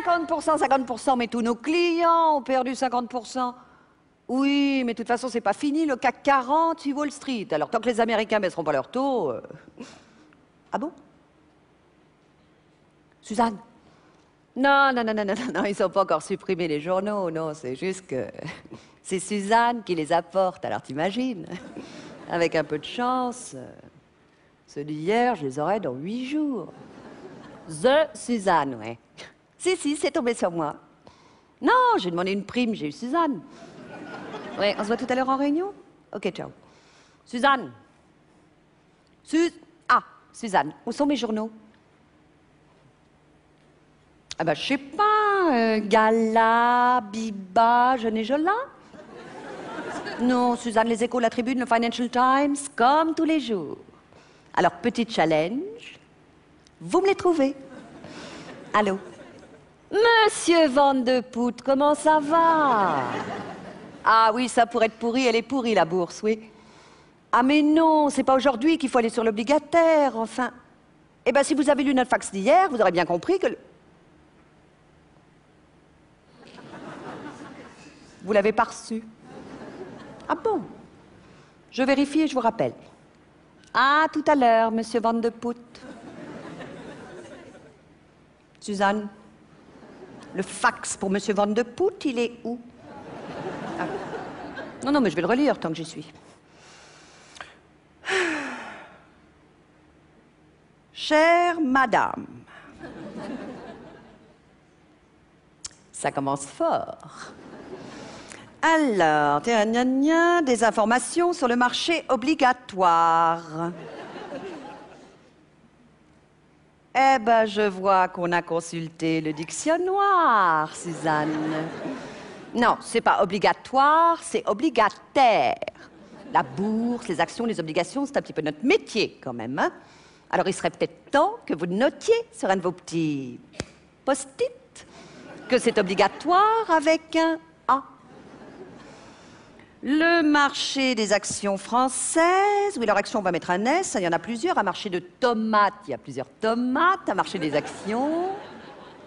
50%, 50%, mais tous nos clients ont perdu 50%. Oui, mais de toute façon, c'est pas fini, le CAC 40 suit Wall Street. Alors, tant que les Américains baisseront pas leur taux... Ah bon? Suzanne? Non, non, non, non, non, non, ils n'ont pas encore supprimé les journaux, non, c'est juste que... C'est Suzanne qui les apporte, alors t'imagines? Avec un peu de chance, ceux d'hier, je les aurai dans 8 jours. The Suzanne, ouais. Si, c'est tombé sur moi. Non, j'ai demandé une prime, j'ai eu Suzanne. Ouais, on se voit tout à l'heure en réunion? Ok, ciao. Suzanne. Ah, Suzanne, où sont mes journaux? Ah bah, je sais pas, Gala, Biba, Jeune et Jola? Non, Suzanne, les Échos, la Tribune, le Financial Times, comme tous les jours. Alors, petit challenge, vous me les trouvez. Allô? Monsieur Van de Poet, comment ça va? Ah oui, ça pourrait être pourri, elle est pourrie, la bourse, oui. Ah mais non, c'est pas aujourd'hui qu'il faut aller sur l'obligataire, enfin. Eh ben, si vous avez lu notre fax d'hier, vous aurez bien compris que... Vous l'avez pas reçu. Ah bon? Je vérifie et je vous rappelle. Ah, tout à l'heure, monsieur Van de Poet. Suzanne, le fax pour monsieur Van de Poet, il est où? Ah. Non, non, mais je vais le relire tant que j'y suis. Chère madame, ça commence fort. Alors, des informations sur le marché obligatoire. Eh ben, je vois qu'on a consulté le dictionnaire, Suzanne. Non, c'est pas obligatoire, c'est obligataire. La bourse, les actions, les obligations, c'est un petit peu notre métier quand même, hein? Alors, il serait peut-être temps que vous notiez sur un de vos petits post-it que c'est obligatoire avec un A. Le marché des actions françaises, oui, leur action, on va mettre un S, il y en a plusieurs. Un marché de tomates, il y a plusieurs tomates. Un marché des actions,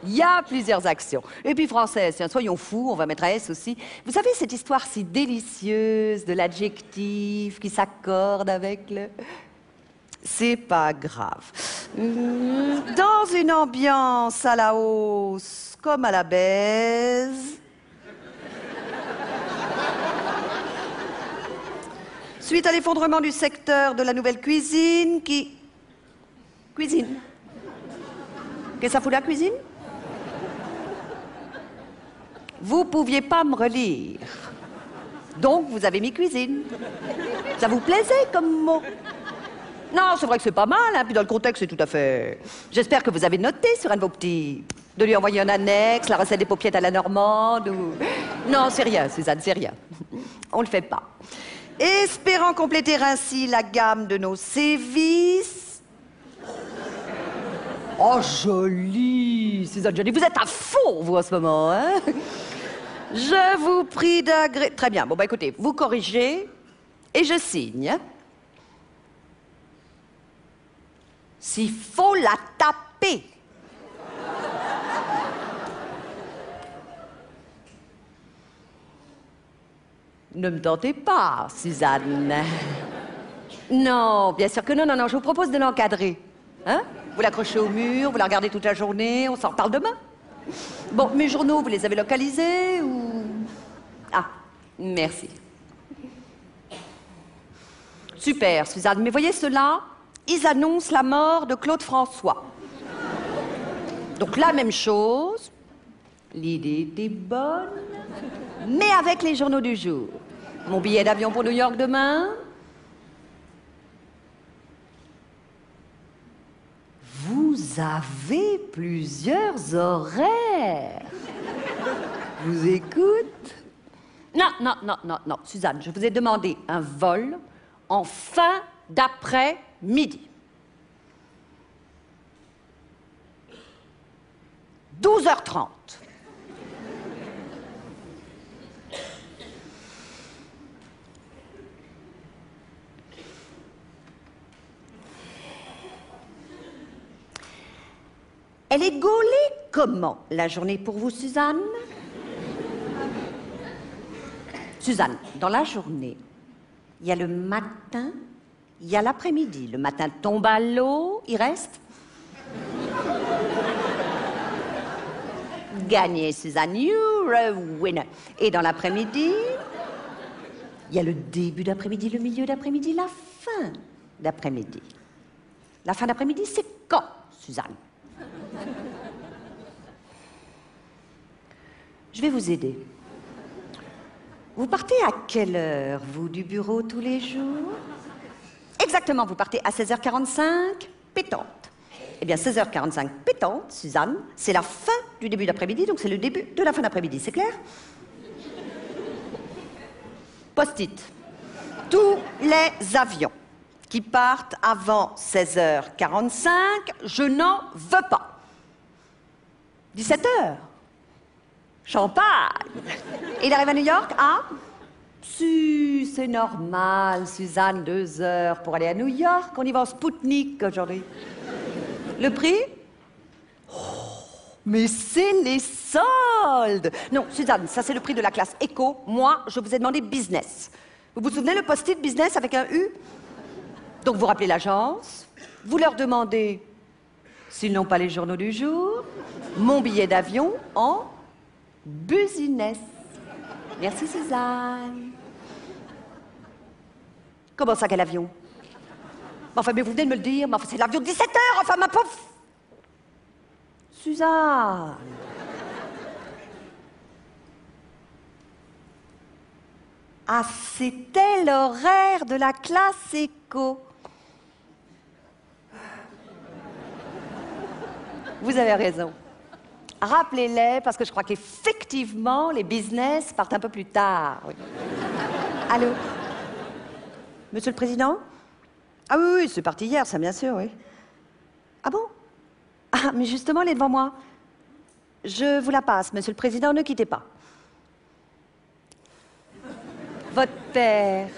il y a plusieurs actions. Et puis française, tiens, soyons fous, on va mettre un S aussi. Vous savez, cette histoire si délicieuse de l'adjectif qui s'accorde avec le... C'est pas grave. Dans une ambiance à la hausse comme à la baise... Suite à l'effondrement du secteur de la nouvelle cuisine qui... Cuisine. Qu'est-ce que ça fout la cuisine? Vous pouviez pas me relire. Donc vous avez mis cuisine. Ça vous plaisait comme mot? Non, c'est vrai que c'est pas mal, hein, puis dans le contexte, c'est tout à fait... J'espère que vous avez noté sur un de vos petits... De lui envoyer un annexe, la recette des paupiettes à la normande ou... Non, c'est rien, Suzanne, c'est rien. On le fait pas. Espérant compléter ainsi la gamme de nos sévices. Oh, joli, Suzanne, jolie. Vous êtes à fond, vous, en ce moment, hein? Je vous prie d'agréer... Très bien, bon, bah écoutez, vous corrigez et je signe. S'il faut la taper. Ne me tentez pas, Suzanne. Non, bien sûr que non, non, non, je vous propose de l'encadrer. Hein? Vous l'accrochez au mur, vous la regardez toute la journée, on s'en reparle demain. Bon, mes journaux, vous les avez localisés ou... Ah, merci. Super, Suzanne, mais voyez ceux-là, ils annoncent la mort de Claude François. Donc la même chose, l'idée était bonne, mais avec les journaux du jour. Mon billet d'avion pour New York demain. Vous avez plusieurs horaires. Je vous écoute. Non, non, non, non, non. Suzanne, je vous ai demandé un vol en fin d'après-midi. 12h30. Elle est gaulée comment, la journée pour vous, Suzanne? Suzanne, dans la journée, il y a le matin, il y a l'après-midi. Le matin tombe à l'eau, il reste? Gagné, Suzanne, you're a winner. Et dans l'après-midi, il y a le début d'après-midi, le milieu d'après-midi, la fin d'après-midi. La fin d'après-midi, c'est quand, Suzanne? Je vais vous aider. Vous partez à quelle heure, vous, du bureau tous les jours? Exactement, vous partez à 16h45, pétante. Eh bien, 16h45 pétante, Suzanne, c'est la fin du début d'après-midi, donc c'est le début de la fin d'après-midi, c'est clair? Post-it. Tous les avions qui partent avant 16h45, je n'en veux pas. 17h. Champagne. Et il arrive à New York à... Si, c'est normal, Suzanne, 2 heures pour aller à New York. On y va en Spoutnik aujourd'hui. Le prix? Oh, mais c'est les soldes! Non, Suzanne, ça c'est le prix de la classe éco. Moi, je vous ai demandé business. Vous vous souvenez le post-it business avec un U? Donc vous rappelez l'agence, vous leur demandez, s'ils n'ont pas les journaux du jour, mon billet d'avion en business. Merci, Suzanne. Comment ça, quel avion? Enfin, mais vous venez de me le dire, mais enfin, c'est l'avion de 17h, enfin, ma pauvre... Suzanne. Ah, c'était l'horaire de la classe éco. Vous avez raison. Rappelez-les, parce que je crois qu'effectivement, les business partent un peu plus tard. Oui. Allô? Monsieur le Président? Ah oui, oui, c'est parti hier, ça, bien sûr, oui. Ah bon? Ah, mais justement, elle est devant moi. Je vous la passe, Monsieur le Président, ne quittez pas. Votre père.